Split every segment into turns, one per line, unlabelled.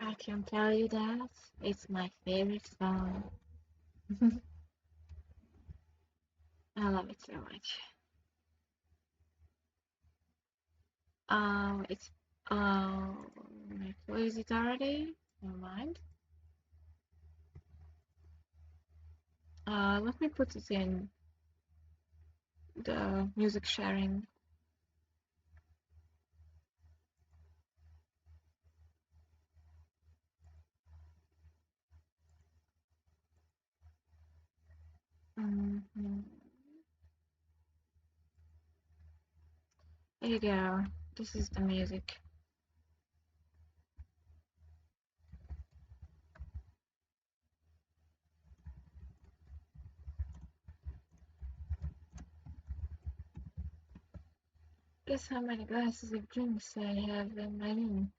I can tell you that it's my favorite song. I love it so much. It's where is it already? Never mind. Let me put it in the music sharing. Mhm. There you go. This is the music. Guess how many glasses of drinks I have in my room?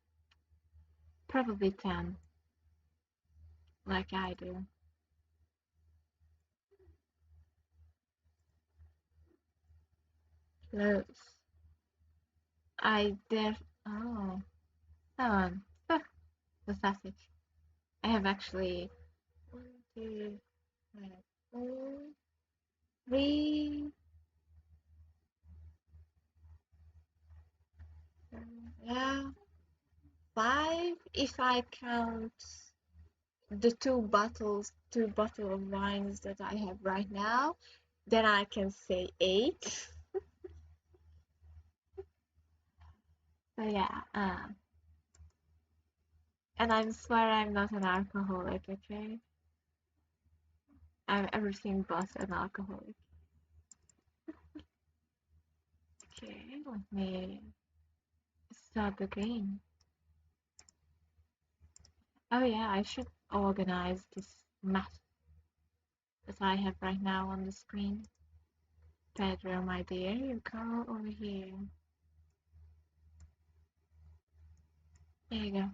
Probably 10, like I do. Close. I def. Oh, oh, pathetic. I have actually one, two, four, three, yeah, five. If I count the two bottle of wines that I have right now, then I can say eight. So yeah, and I swear I'm not an alcoholic. Okay, I'm everything but an alcoholic. Okay, let me start the game. Oh yeah, I should organize this map that I have right now on the screen. Pedro, my dear, you come over here. There you go.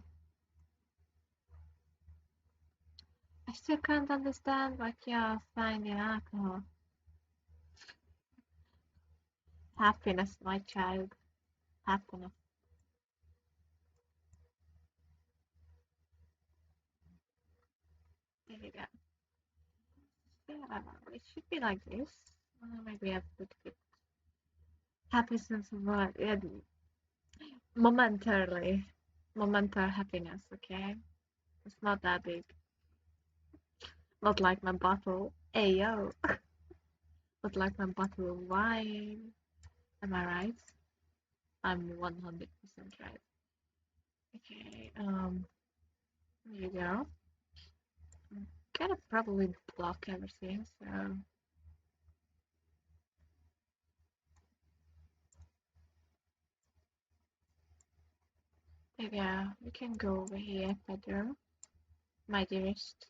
I still can't understand what you're finding alcohol. Happiness, my child. Happiness. There you go. Yeah, it should be like this. Maybe I put it. Happiness of what? Yeah, momentarily. Momentary happiness, okay? It's not that big. Not like my bottle. Ayo. Not like my bottle of wine. Am I right? I'm 100% right. Okay, there you go. I'm gonna probably block everything, so there you go. You can go over here, Pedro, my dearest.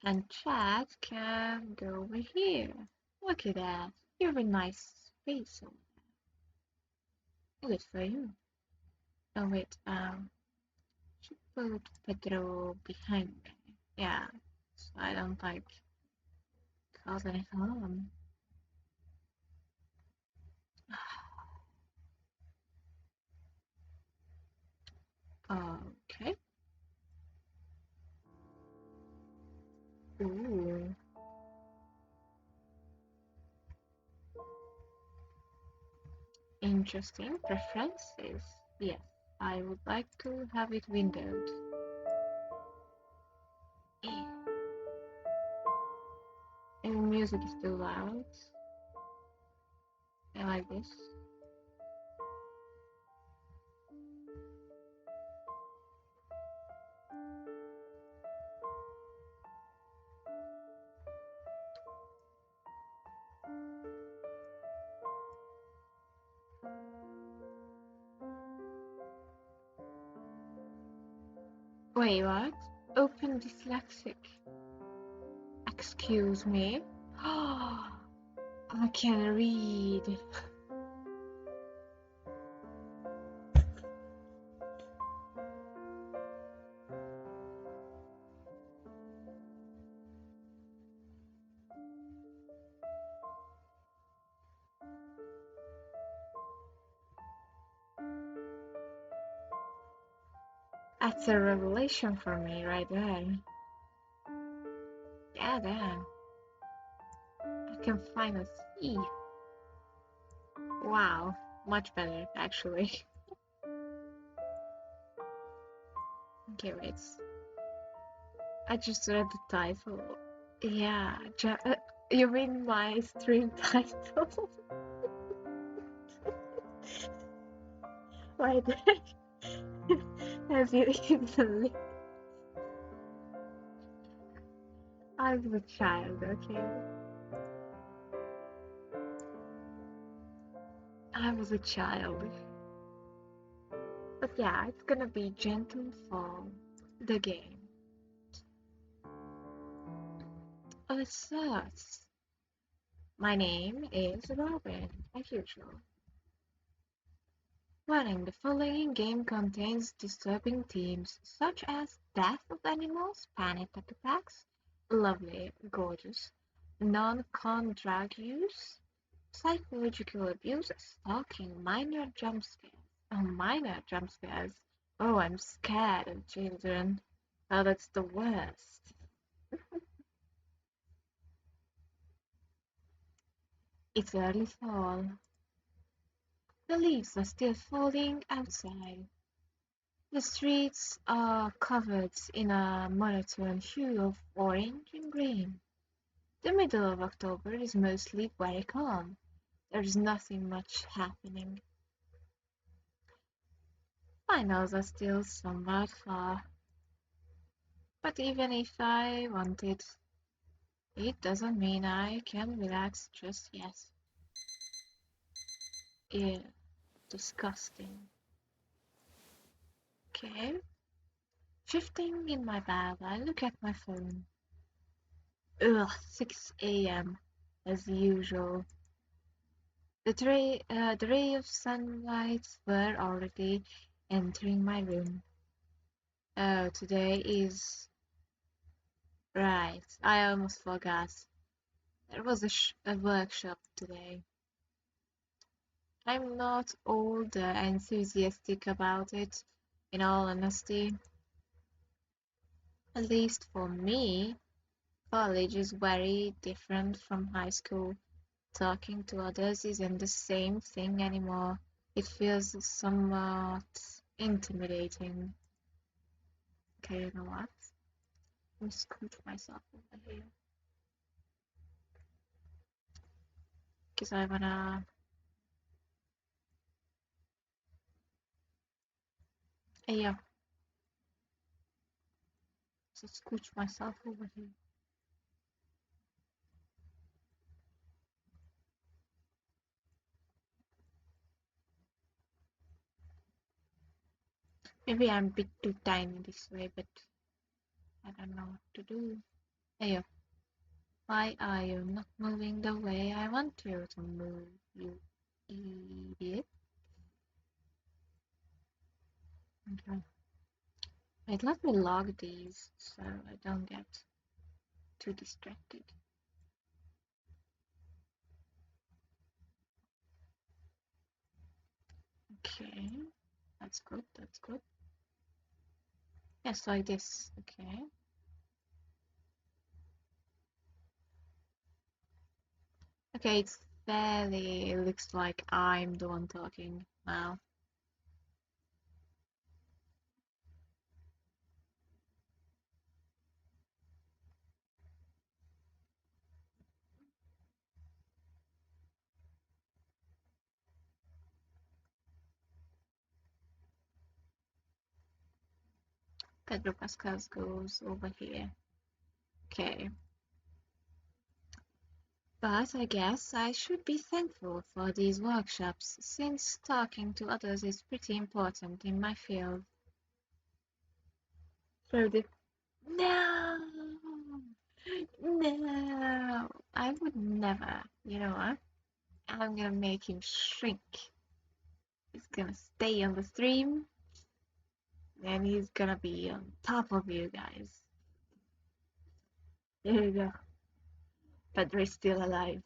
And chat can go over here. Look at that. You have a nice face on there. Good for you. Oh wait, should put Pedro behind me. Yeah, so I don't like cause any harm. Okay. Ooh. Interesting preferences. Yes, I would like to have it windowed. And music is too loud. I like this. Wait, what? Open dyslexic. Excuse me. I can read. That's a revelation for me right there. Yeah, damn. I can finally see. Wow, much better actually. Okay, wait. I just read the title. Yeah, you mean my stream title? Why the heck have you even? I was a child, okay? I was a child. But yeah, it's gonna be Gentle Fall, the game. Oh, it sucks. My name is Robin, as usual. Warning, the following game contains disturbing themes such as death of animals, panic attacks, lovely, gorgeous, non-con drug use, psychological abuse, stalking, minor jump scares. Oh, minor jump scares. Oh, I'm scared of children. Oh, that's the worst. It's early fall. The leaves are still falling outside. The streets are covered in a monotone hue of orange and green. The middle of October is mostly very calm. There's nothing much happening. Finals are still somewhat far. But even if I wanted, it doesn't mean I can relax just yet. Ew, disgusting. Okay. Shifting in my bed, I look at my phone. Ugh, 6 a.m. as usual. The ray of sunlight were already entering my room. Oh, today is right. I almost forgot. There was a workshop today. I'm not all that enthusiastic about it, in all honesty. At least for me, college is very different from high school. Talking to others isn't the same thing anymore. It feels somewhat intimidating. Okay, you know what? Let me scoot myself over here. Because I wanna. Yeah, so scooch myself over here. Maybe I'm a bit too tiny this way, but I don't know what to do. Yeah, why are you not moving the way I want you to move, you idiot? Okay. Wait, let me log these so I don't get too distracted. Okay, that's good, that's good. Yes, like this, okay. Okay, it's fairly, it looks like I'm the one talking now. Pedro Pascal goes over here. Okay. But I guess I should be thankful for these workshops, since talking to others is pretty important in my field. So the no, no, I would never. You know what? I'm gonna make him shrink. He's gonna stay on the stream, and he's gonna be on top of you guys. There you go. Pedro's still alive.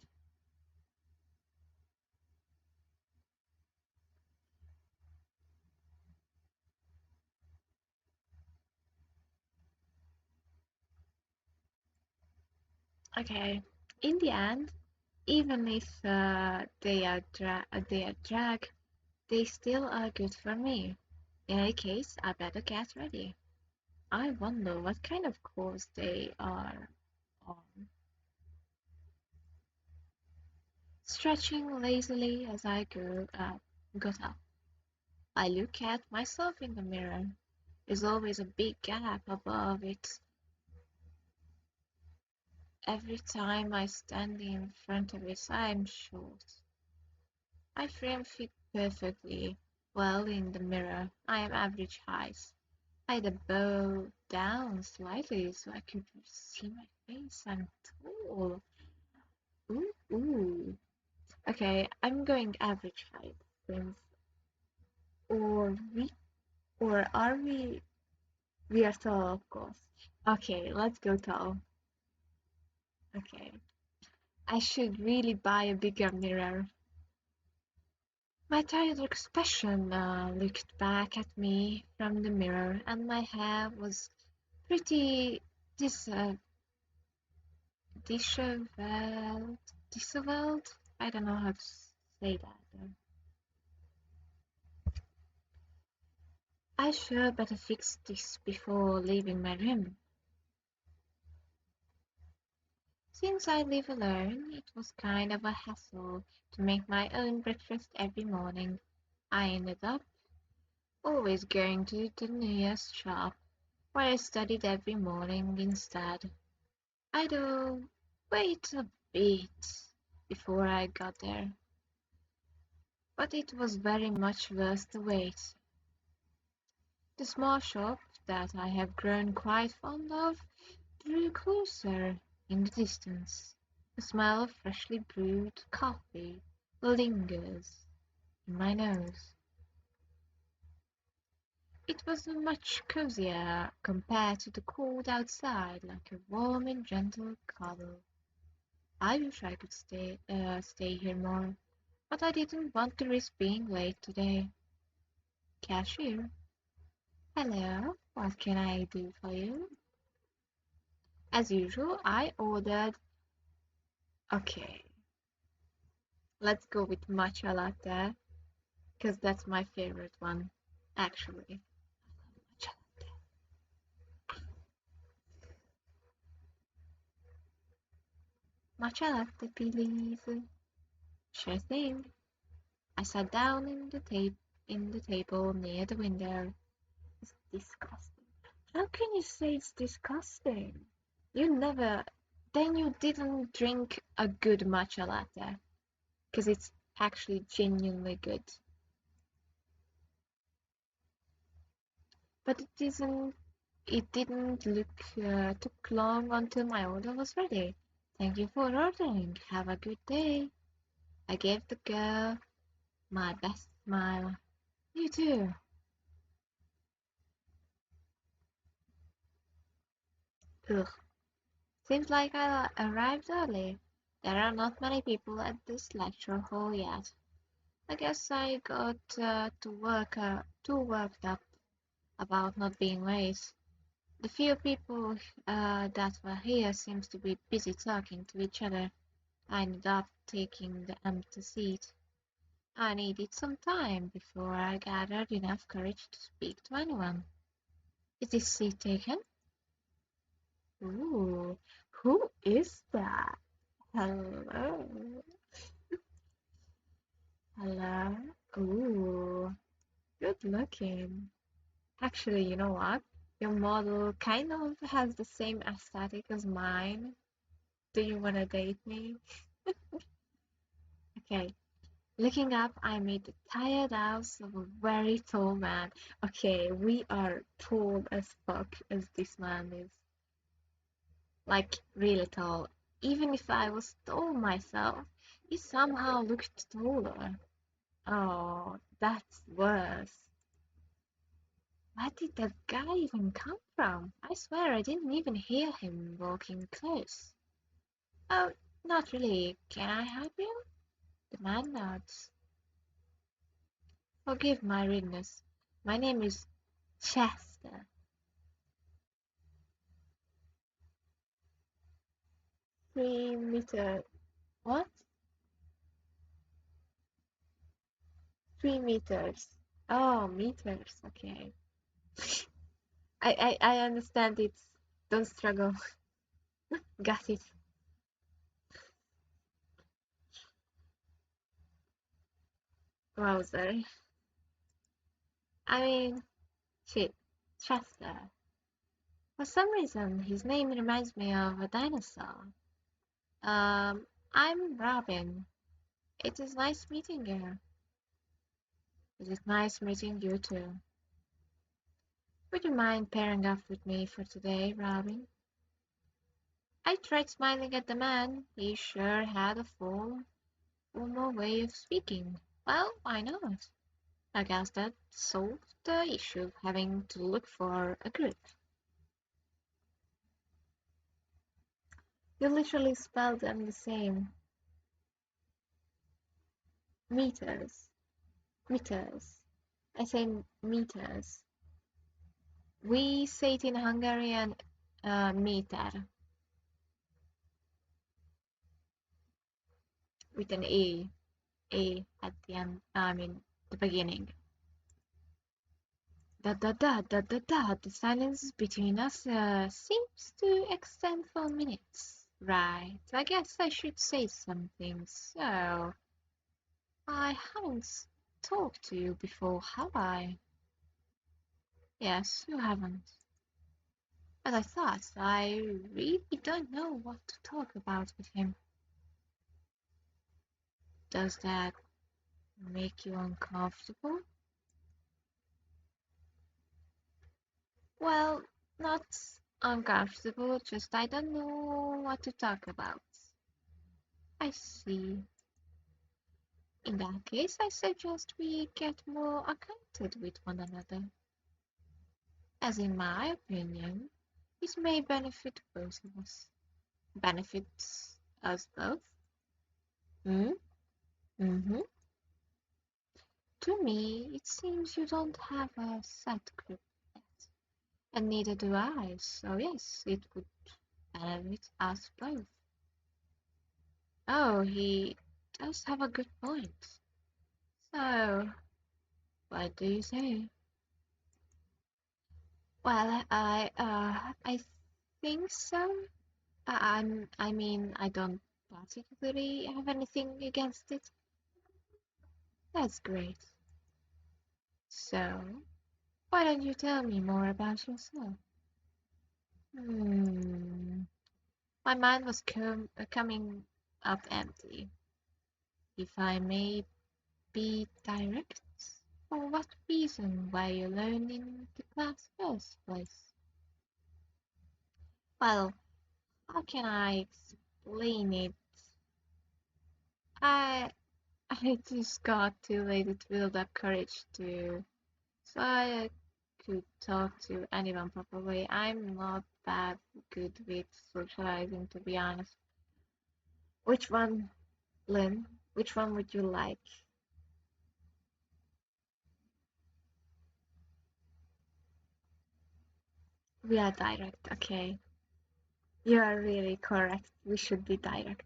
Okay. In the end, even if they are drag, they still are good for me. In any case, I better get ready. I wonder what kind of course they are on. Stretching lazily as I got up. I look at myself in the mirror. There's always a big gap above it every time I stand in front of it. I'm short. My frame fit perfectly well in the mirror. I am average height. I had to bow down slightly so I could see my face. I'm tall. Ooh, ooh. Okay, I'm going average height. Since, or we, or are we? We are tall, of course. Okay, let's go tall. Okay, I should really buy a bigger mirror. My tired expression looked back at me from the mirror, and my hair was pretty dis disheveled. Disheveled? I don't know how to say that. I sure better fix this before leaving my room. Since I live alone, it was kind of a hassle to make my own breakfast every morning. I ended up always going to the nearest shop, where I studied every morning instead. I'd wait a bit before I got there, but it was very much worth the wait. The small shop that I have grown quite fond of drew closer in the distance. The smell of freshly brewed coffee lingers in my nose. It was much cozier compared to the cold outside, like a warm and gentle cuddle. I wish I could stay here more, but I didn't want to risk being late today. Cashier, hello, what can I do for you? As usual, I ordered. Okay, let's go with matcha latte, because that's my favorite one, actually. Matcha matcha latte, please. Sure thing. I sat down in the table near the window. It's disgusting. How can you say it's disgusting? You never. Then you didn't drink a good matcha latte, because it's actually genuinely good. But it didn't took long until my order was ready. Thank you for ordering. Have a good day. I gave the girl my best smile. You too. Ugh. Seems like I arrived early. There are not many people at this lecture hall yet. I guess I got too worked up about not being late. The few people that were here seems to be busy talking to each other. I ended up taking the empty seat. I needed some time before I gathered enough courage to speak to anyone. Is this seat taken? Ooh, who is that? Hello? Hello? Ooh, good looking. Actually, you know what? Your model kind of has the same aesthetic as mine. Do you want to date me? Okay. Looking up, I meet the tired ass of a very tall man. Okay, we are tall as fuck as this man is. Like, really tall. Even if I was tall myself, he somehow looked taller. Oh, that's worse. Where did that guy even come from? I swear I didn't even hear him walking close. Oh, not really. Can I help you? The man nods. Forgive my rudeness. My name is Chester. 3 meter. What? 3 meters. Oh, meters. Okay. I understand it's. Don't struggle. Got it. Wowzer. I mean, shit. Chester. For some reason, his name reminds me of a dinosaur. I'm Robin. It is nice meeting you. It is nice meeting you too. Would you mind pairing up with me for today, Robin? I tried smiling at the man. He sure had a formal way of speaking. Well, why not? I guess that solved the issue of having to look for a group. You literally spelled them the same. Meters. Meters. I say meters. We say it in Hungarian meter with an A at the end. I mean, the beginning. Da. The silence between us seems to extend for minutes. Right. I guess I should say something. So, I haven't talked to you before, have I? Yes, you haven't. But I thought I really don't know what to talk about with him. Does that make you uncomfortable? Well, not uncomfortable, just I don't know what to talk about. I see. In that case, I suggest we get more acquainted with one another, as in my opinion, this may benefit both of us. Benefits us both? Hmm? Mm-hmm. To me, it seems you don't have a set group yet, and neither do I, so yes, it would benefit us both. Oh, he does have a good point. So, what do you say? Well, I think so. I mean, I don't particularly have anything against it. That's great. So, why don't you tell me more about yourself? Hmm. My mind was coming up empty. If I may be direct, for what reason were you alone in the class first place? Well, how can I explain it? I I just got too late to build up courage to so I could talk to anyone properly. I'm not that good with socializing, to be honest. Which one, Lynn? Which one would you like? We are direct, okay. You are really correct. We should be direct.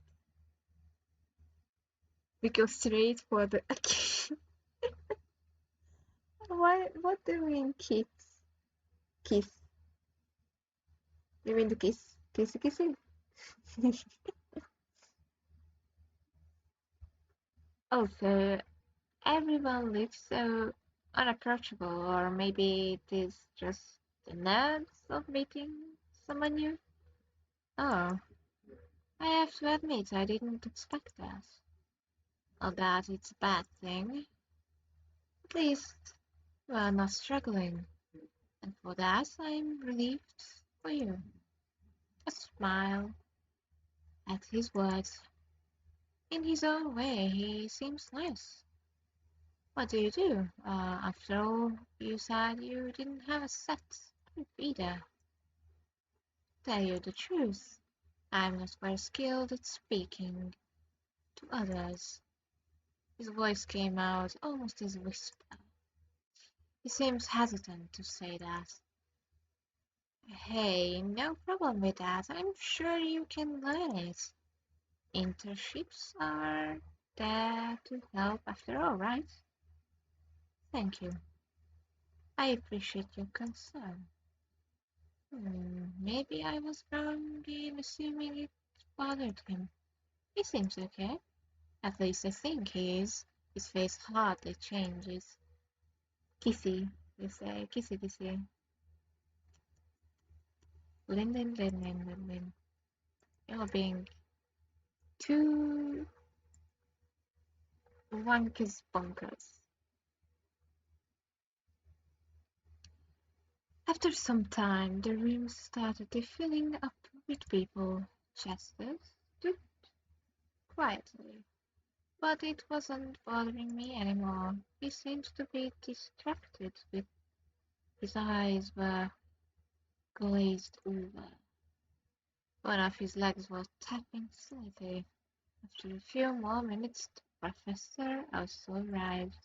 We go straight for the. Why? What do you mean, kiss? Kiss? You mean the kiss? Kissy kissy? Also, everyone looks so unapproachable, or maybe it is just the nerves of meeting someone new. Oh, I have to admit I didn't expect that. Not that it's a bad thing. At least we're not struggling, and for that I'm relieved for you. A smile at his words. In his own way, he seems nice. What do you do? After all, you said you didn't have a set group either. Tell you the truth, I'm not very skilled at speaking to others. His voice came out almost as a whisper. He seems hesitant to say that. Hey, no problem with that. I'm sure you can learn it. Internships are there to help after all, right? Thank you. I appreciate your concern. Maybe I was wrong in assuming it bothered him. He seems okay. At least I think he is. His face hardly changes. Kissy, you say. Kissy, kissy. Lin, lin, lin, lin, lin, lin. You're being too wankers bonkers. After some time, the room started filling up with people. Chester stood quietly, but it wasn't bothering me anymore. He seemed to be distracted with his eyes were glazed over. One of his legs was tapping slightly. After a few more minutes, the professor also arrived.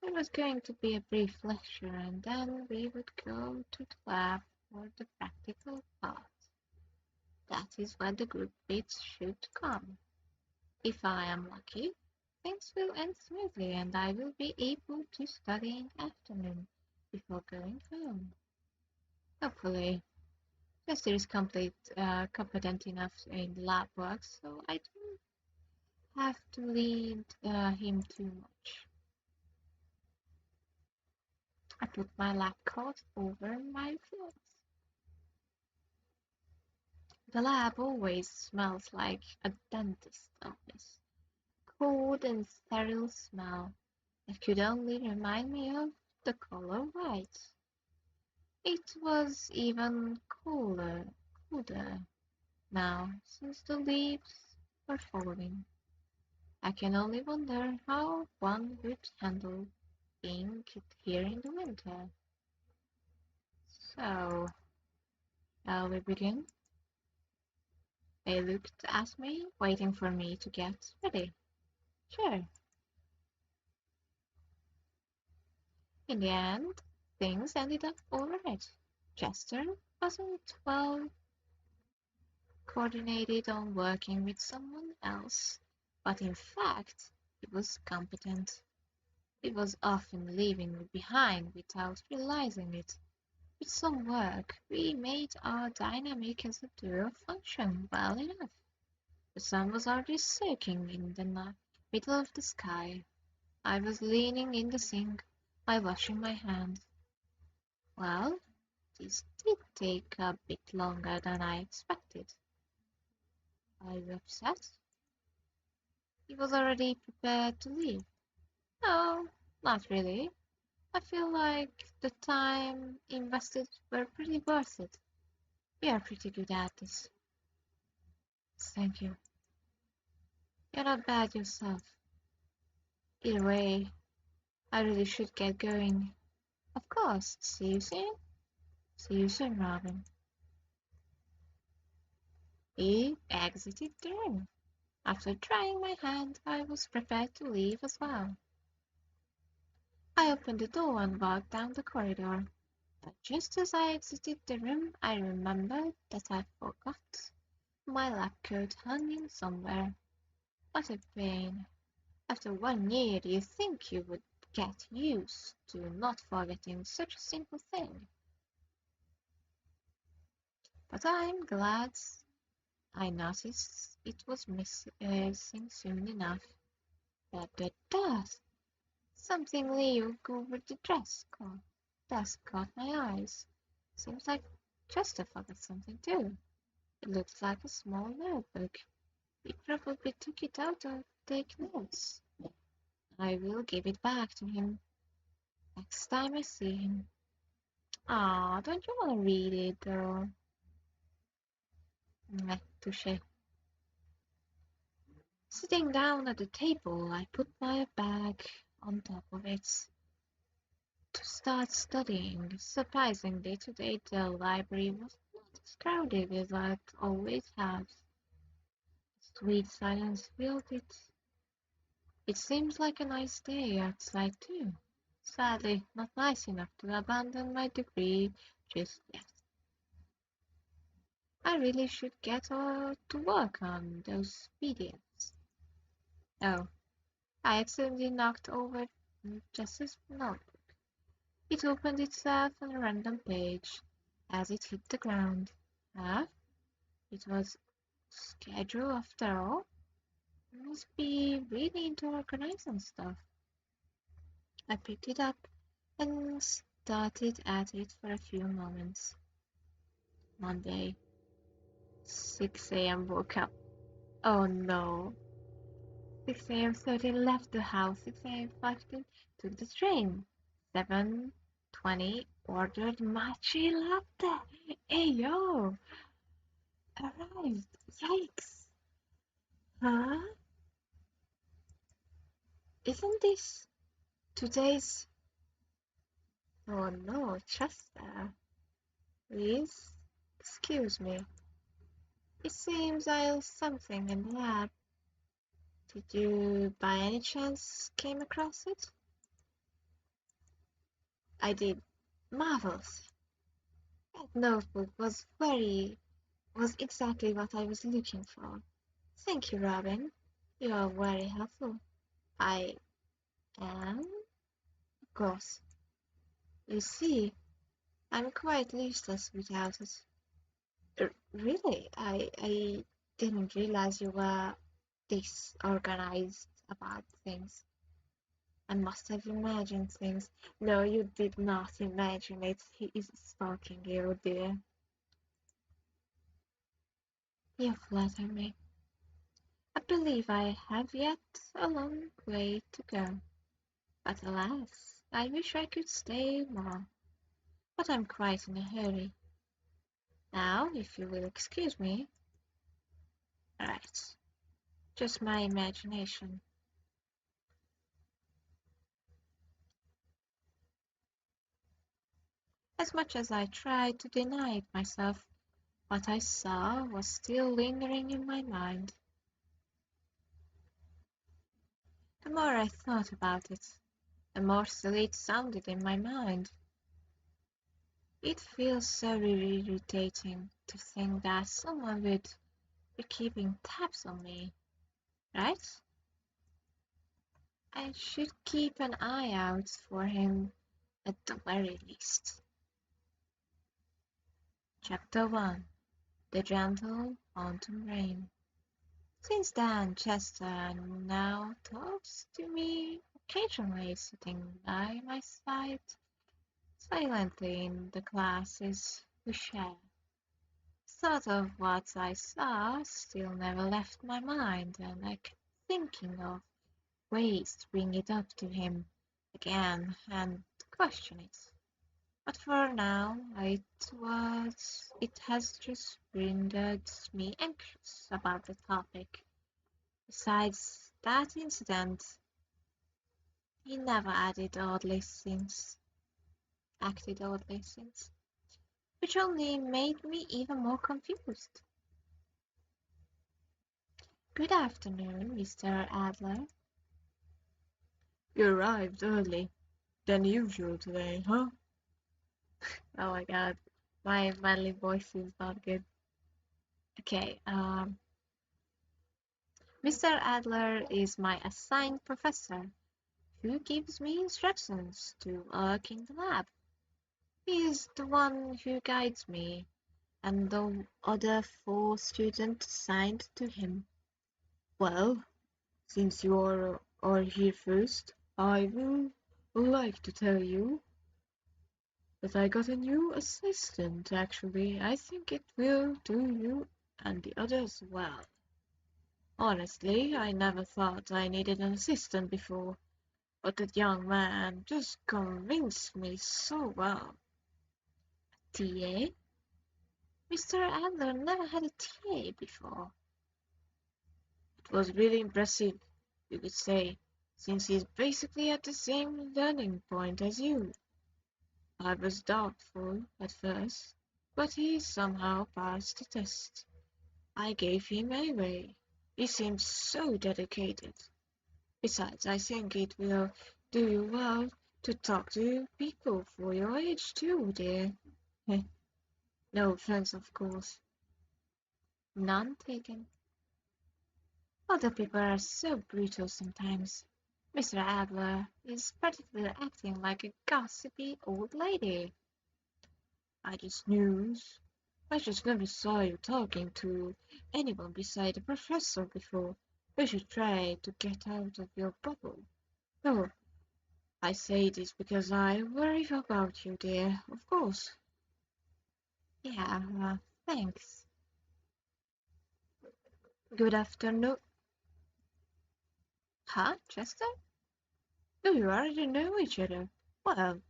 There was going to be a brief lecture, and then we would go to the lab for the practical part. That is where the group bits should come. If I am lucky, things will end smoothly and I will be able to study in the afternoon before going home. Hopefully, Chester is competent enough in lab work, so I don't have to lead him too much. I put my lab coat over my clothes. The lab always smells like a dentist's office. Cold and sterile smell that could only remind me of the color white. It was even colder now since the leaves were falling. I can only wonder how one would handle being here in the winter. So, shall we begin? They looked at me, waiting for me to get ready. Sure. In the end, things ended up alright. Chester wasn't well coordinated on working with someone else, but in fact, he was competent. He was often leaving me behind without realizing it. With some work, we made our dynamic as a duo function well enough. The sun was already sinking in the middle of the sky. I was leaning in the sink while washing my hands. Well, this did take a bit longer than I expected. Are you upset? He was already prepared to leave. No, not really. I feel like the time invested were pretty worth it. We are pretty good at this. Thank you. You're not bad yourself. Either way, I really should get going. Of course. See you soon. See you soon, Robin. He exited the room. After trying my hand, I was prepared to leave as well. I opened the door and walked down the corridor. But just as I exited the room, I remembered that I forgot my lab coat hanging somewhere. What a pain. After 1 year, do you think you would get used to not forgetting such a simple thing? But I'm glad I noticed it was missing soon enough. But the dust, something leaked over the desk caught my eyes. Seems like Chester forgot something too. It looks like a small notebook. He probably took it out to take notes. I will give it back to him next time I see him. Ah, don't you want to read it though? Meh, touche. Sitting down at the table, I put my bag on top of it to start studying. Surprisingly, today the library was not as crowded as it always has. Sweet silence filled it. It seems like a nice day outside too. Sadly, not nice enough to abandon my degree just yet. I really should get to work on those videos. Oh, I accidentally knocked over Jess's notebook. It opened itself on a random page as it hit the ground. Ah, it was schedule after all. Must be really into organizing stuff. I picked it up and started at it for a few moments. Monday, 6 a.m. woke up. Oh no. 6 a.m. 13 left the house. 6 a.m. 15 took the train. 7:20 ordered matcha latte. Hey yo, arrived. Yikes. Huh? Isn't this today's? Oh no, Chester. Please, excuse me. It seems I'll something in the lab. Did you by any chance came across it? I did. Marvelous. That notebook was exactly what I was looking for. Thank you, Robin. You are very helpful. I am, of course. You see, I'm quite useless without it. Really? I didn't realize you were this organized about things. I must have imagined things. No, you did not imagine it. He is stalking you, dear. You flatter me. I believe I have yet a long way to go. But alas, I wish I could stay more. But I'm quite in a hurry. Now, if you will excuse me. Right, just my imagination. As much as I tried to deny it myself, what I saw was still lingering in my mind. The more I thought about it, the more silly it sounded in my mind. It feels so irritating to think that someone would be keeping tabs on me, right? I should keep an eye out for him at the very least. Chapter 1. The Gentle Autumn Rain. Since then, Chester now talks to me occasionally, sitting by my side silently in the classes we share. Thought of what I saw still never left my mind, and I kept thinking of ways to bring it up to him again and question it. But for now, it has just rendered me anxious about the topic. Besides that incident, he never acted oddly since, which only made me even more confused. Good afternoon, Mr. Adler.
You arrived early than usual today, huh?
Oh my god, my manly voice is not good. Okay, Mr. Adler is my assigned professor who gives me instructions to work in the lab. He is the one who guides me and the other four students assigned to him.
Well, since are here first, I will like to tell you that I got a new assistant actually. I think it will do you and the others well. Honestly, I never thought I needed an assistant before, but that young man just convinced me so well.
TA? Mr. Adler never had a TA before.
It was really impressive, you could say, since he's basically at the same learning point as you. I was doubtful at first, but he somehow passed the test. I gave him anyway. He seemed so dedicated. Besides, I think it will do you well to talk to people for your age too, dear. No offense, of course.
None taken. Other people are so brutal sometimes. Mr. Adler is particularly acting like a gossipy old lady.
I just knew. I just never saw you talking to anyone beside the professor before. You should try to get out of your bubble. Oh, I say this because I worry about you, dear, of course.
Yeah, thanks.
Good afternoon.
Huh, Chester?
Do you already know each other? Well,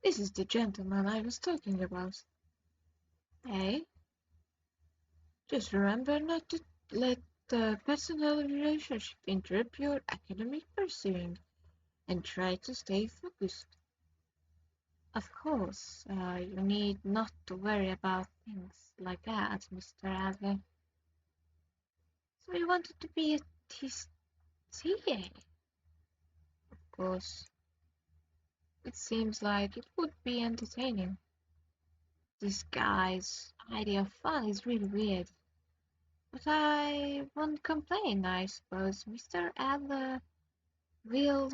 this is the gentleman I was talking about.
Hey,
Just remember not to let the personal relationship interrupt your academic pursuing and try to stay focused.
of course, you need not to worry about things like that, Mr. Adler. So you wanted to be a TA?
Of course,
It seems like it would be entertaining. This guy's idea of fun is really weird. But I won't complain, I suppose. Mr. Adler will,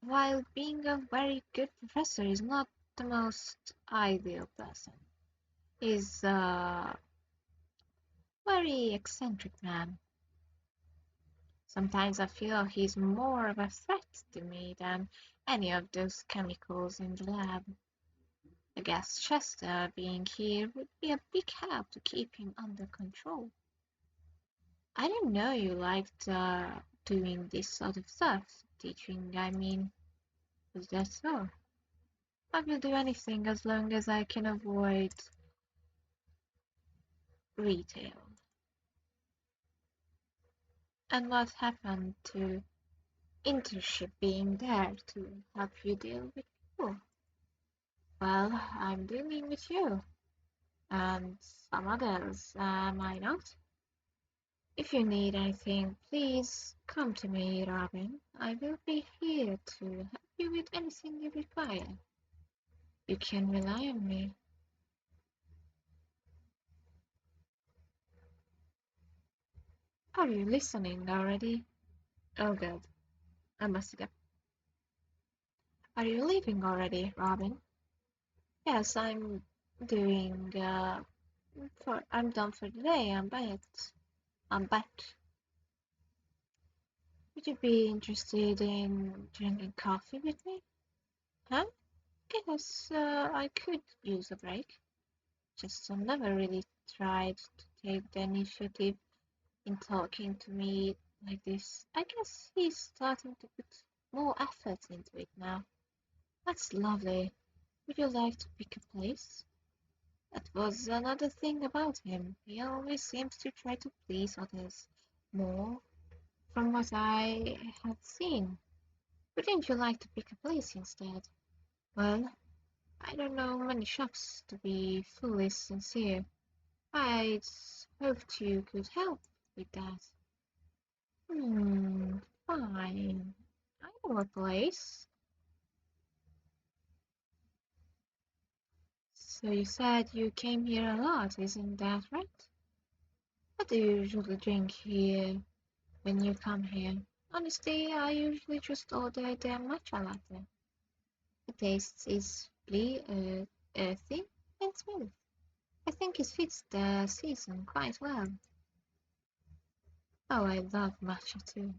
while being a very good professor, is not the most ideal person. He's a very eccentric man. Sometimes I feel he's more of a threat to me than any of those chemicals in the lab. I guess Chester being here would be a big help to keep him under control. I didn't know you liked doing this sort of stuff. Teaching, I mean. Is that so? I will do anything as long as I can avoid retail. And what happened to internship being there to help you deal with people? Well, I'm dealing with you and some others, am I not? If you need anything, please come to me, Robin. I will be here to help you with anything you require. You can rely on me. Are you listening already? Oh, good. I must get. Are you leaving already, Robin? Yes, doing. I'm done for the day. I'm back. I'm back. Would you be interested in drinking coffee with me? Huh? Yes, I could use a break. Just never really tried to take the initiative in talking to me like this. I guess he's starting to put more effort into it now. That's lovely. Would you like to pick a place? That was another thing about him. He always seems to try to please others more from what I have seen. Wouldn't you like to pick a place instead? Well, I don't know many shops, to be fully sincere. I hoped you could help with that. Hmm, fine. I know a place. So you said you came here a lot, isn't that right? What do you usually drink here when you come here? Honestly, I usually just order the matcha latte. The taste is really earthy and smooth. I think it fits the season quite well. Oh, I love matcha too.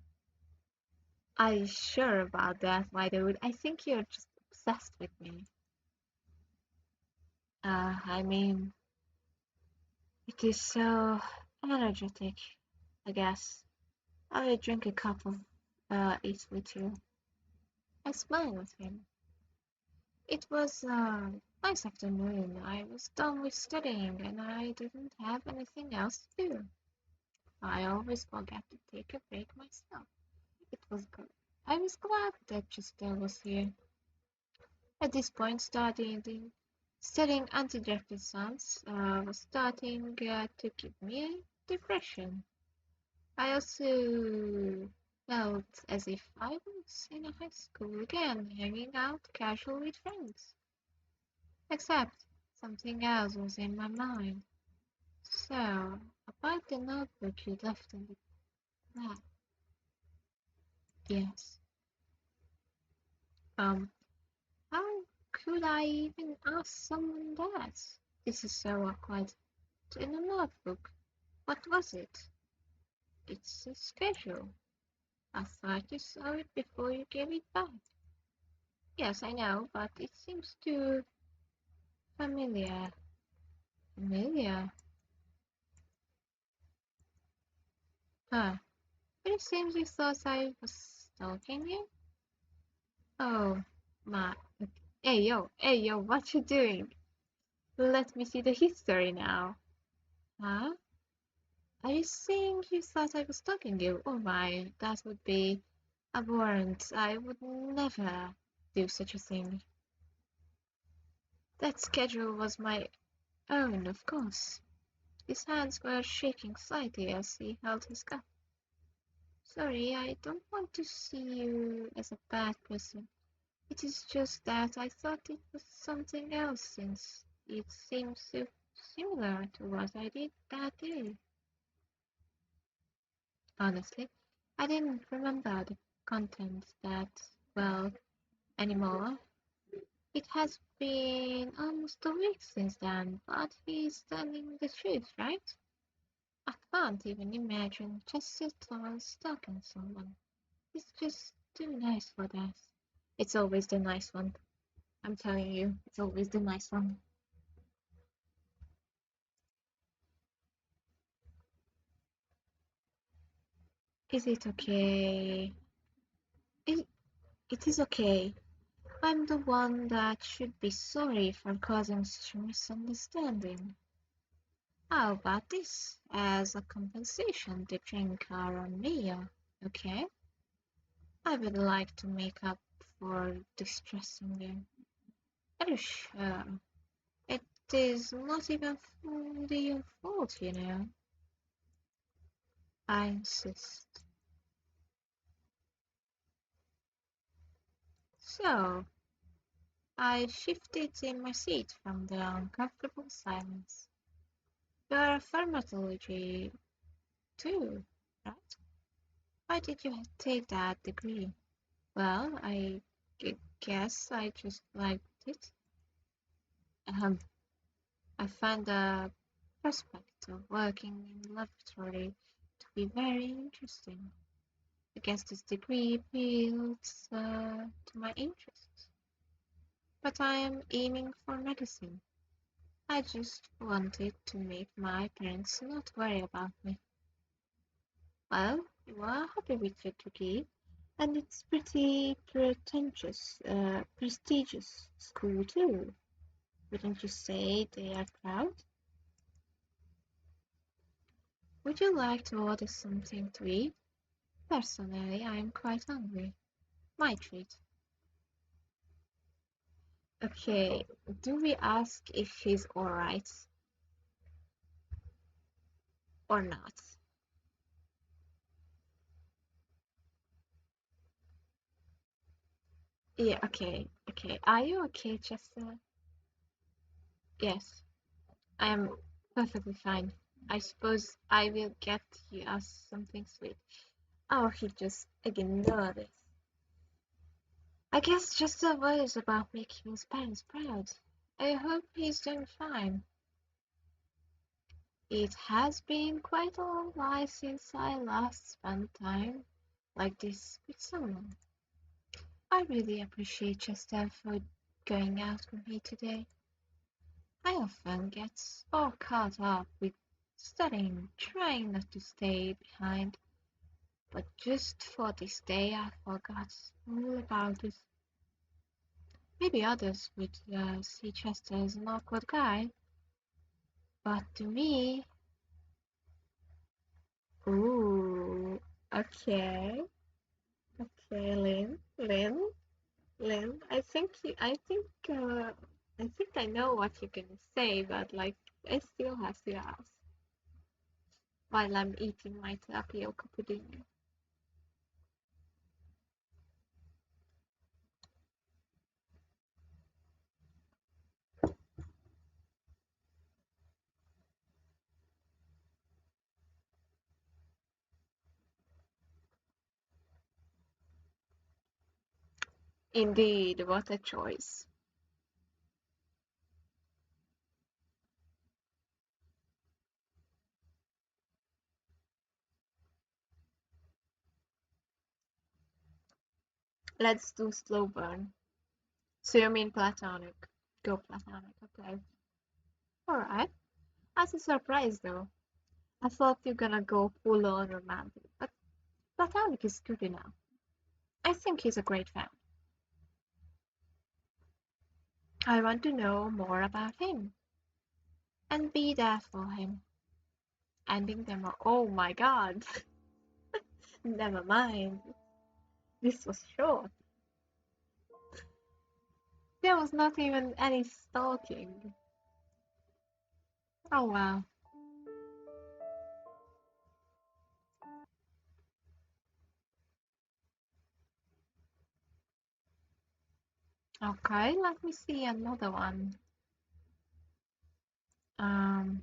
Are you sure about that, my dude? I think you're just obsessed with me. I mean, it is so energetic, I guess. I will drink a cup of it with you. I smiled at him. It was a nice afternoon. I was done with studying and I didn't have anything else to do. I always forget to take a break myself. It was good. I was glad that Chester was here. At this point, studying antidepressants was starting to give me a depression. I also felt as if I was in a high school again, hanging out casual with friends. Except something else was in my mind. So, About the notebook you left in the lab. Yes. Um, how could I even ask someone that? This is so awkward. In a notebook. What was it? It's a schedule. I thought you saw it before you gave it back. Yes, I know, but it seems too familiar. Familiar? Huh. But it seems you thought I was stalking you? Oh, my. Hey yo, what you doing? Let me see the history now. Huh? Are you saying you thought I was stalking you? Oh my, that would be abhorrent. I would never do such a thing. That schedule was my own, of course. His hands were shaking slightly as he held his cup. Sorry, I don't want to see you as a bad person. It is just that I thought it was something else since it seems so similar to what I did that day. Honestly, I didn't remember the content that well anymore. It has been almost a week since then, but he's telling the truth, right? I can't even imagine Chester Thomas stalking someone. He's just too nice for that. It's always the nice one. I'm telling you, it's always the nice one. Is it okay? It, it is okay. I'm the one that should be sorry for causing such a misunderstanding. How about this? As a compensation, the drink are on me, okay? I would like to make up for distressing you. Are you sure? It is not even fully your fault, you know. I insist. So, I shifted in my seat from the uncomfortable silence. You're a pharmacology too, right? Why did you take that degree? Well, guess I just liked it. Um, I found the prospect of working in the laboratory to be very interesting. I guess this degree appeals to my interests. But I am aiming for medicine. I just wanted to make my parents not worry about me. Well, you are happy with your degree, and it's pretty prestigious school too. Wouldn't you say they are proud? Would you like to order something to eat? Personally, I am quite hungry. My treat. Okay, do we ask if he's alright or not? Yeah, okay, okay. Are you okay, Chester? Yes, I am perfectly fine. I suppose I will get you us something sweet. Oh, he just ignored it. I guess Chester worries about making his parents proud. I hope he's doing fine. It has been quite a long while since I last spent time like this with someone. I really appreciate Chester for going out with me today. I often get all caught up with studying, trying not to stay behind, but just for this day I forgot all about it. Maybe others would see Chester as an awkward guy, but to me, ooh, okay, okay, Lynn, I think I know what you're gonna say, but like, I still have to ask while I'm eating my tapioca pudding. Indeed, what a choice. Let's do slow burn. So you mean platonic? Go platonic, okay. Alright. As a surprise though. I thought you're gonna go full on romantic, but platonic is good enough. I think he's a great fan. I want to know more about him and be there for him. Ending them are, oh my god. Never mind. This was short. There was not even any stalking. Oh wow. Okay, let me see another one. Um,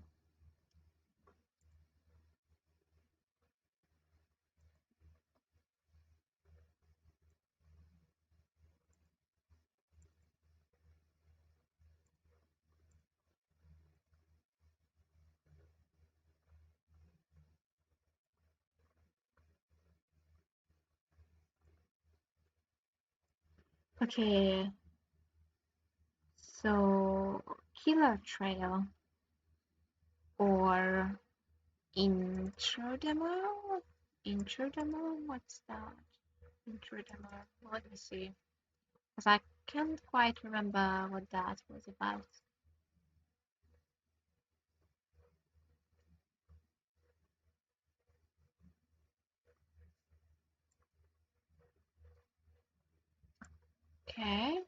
okay, so Killer Trail or Intro Demo? Intro Demo? What's that? Intro Demo. Let me see. Because I can't quite remember what that was about. Okay.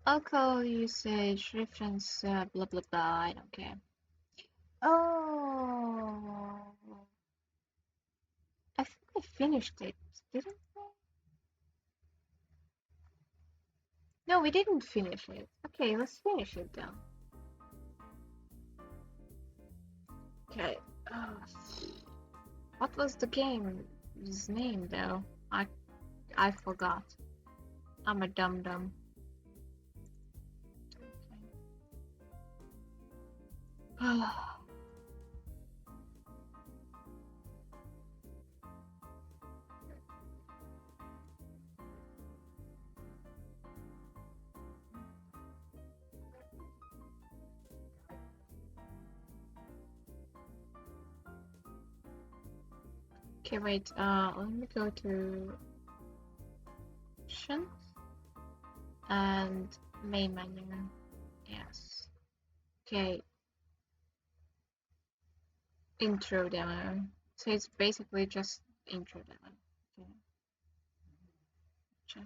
Alcohol usage, reference, blah blah blah. I don't care. Oh, I think I finished it, didn't I? No, we didn't finish it. Okay, let's finish it then. Okay. Uh, what was the game's name though? I forgot. I'm a dum dum. Okay, wait. Let me go to options and main menu. Yes. Okay. Intro demo. So it's basically just intro demo. Okay. Check.